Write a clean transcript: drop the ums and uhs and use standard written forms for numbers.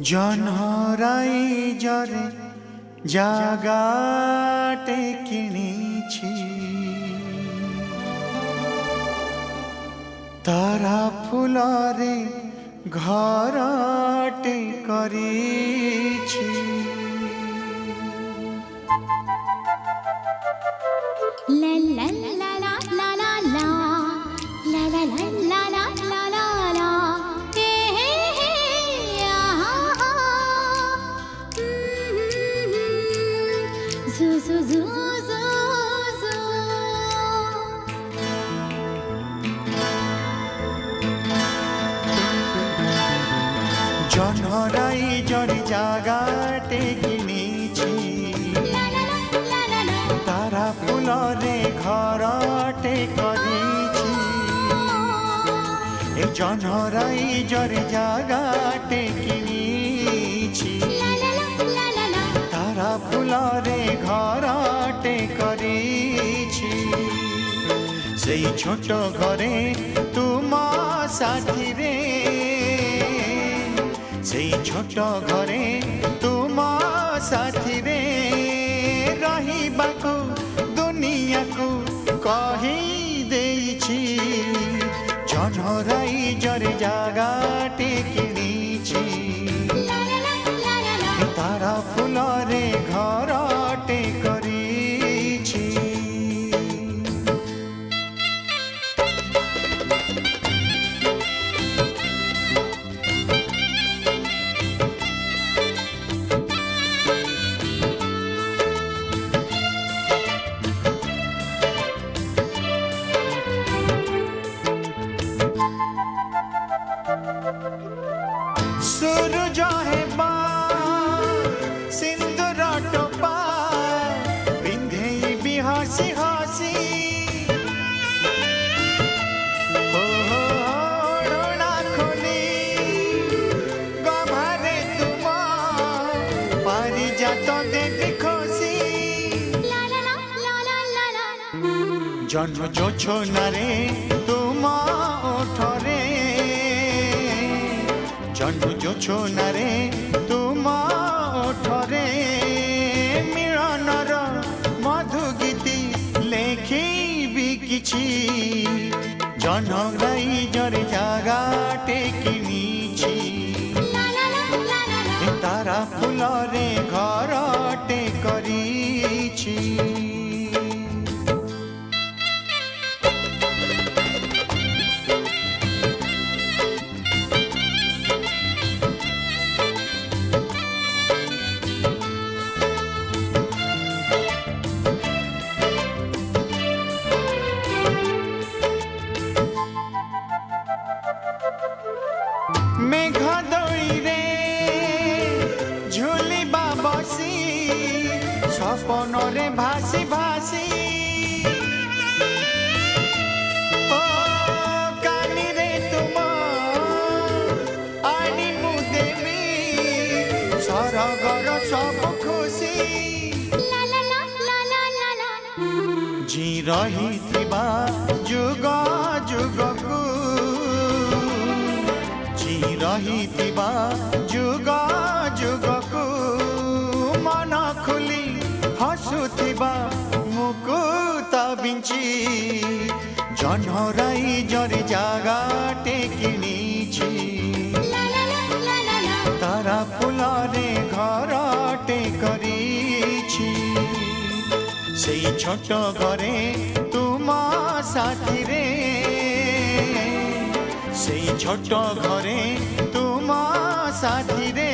জনহরাই জরে জাগাটে কিনিছি তারা ফুলরে ঘরটে করিছি লা লা লা লা লা লা লা লা লা লা লা লা লা লা হে হে হে আহা জু জু জু জু জু জনহরাই জরে জাগাটে কিনিছি তারা ফুলরে ঘরটে করিছি এই জনহরাই জরে জাগাটে কিনিছি তারা ফুলরে ঘরটে করিছি সেই ছোট ঘরে তুম সাথীরে সেই ছোট ঘরে তুম সাথীরে রহিবাকু দুনিয়াকু কহি দেইছি জনহরাই জরে জাগাটে কিনিছি তারা ফুলরে ঘরটে করিছি सूरज हेबा सिंदूर टोपा पिंधे भी हसी हसी हो डोला खोली गभारे तुम पारिजात देखी खुशी जन्म जोछोनारे तुम ओठरे जन्म जोछोनारे तुम ओठरे मिलनर मधु गीति लेखिबी किछि जनहराई जरे जागाटे किनिछि तारा फुलरे घरटे करिछि मेघ दौड़े झुलिबा बसी सपन रे भासी भासी ओ कानी रे तुम आनी मु देवी सरगर सब खुशी जी रही थिबा जुग जुगकू रही थिबा जुग जुगकू मन खुली हसुथिबा मुकुत बिंची जनहराई जरे जागाटे किनिछि तारा फुलरे घरटे करिछि सेई छोट घरे तुम साथीरे সেই ছোট ঘরে তুম সাথীরে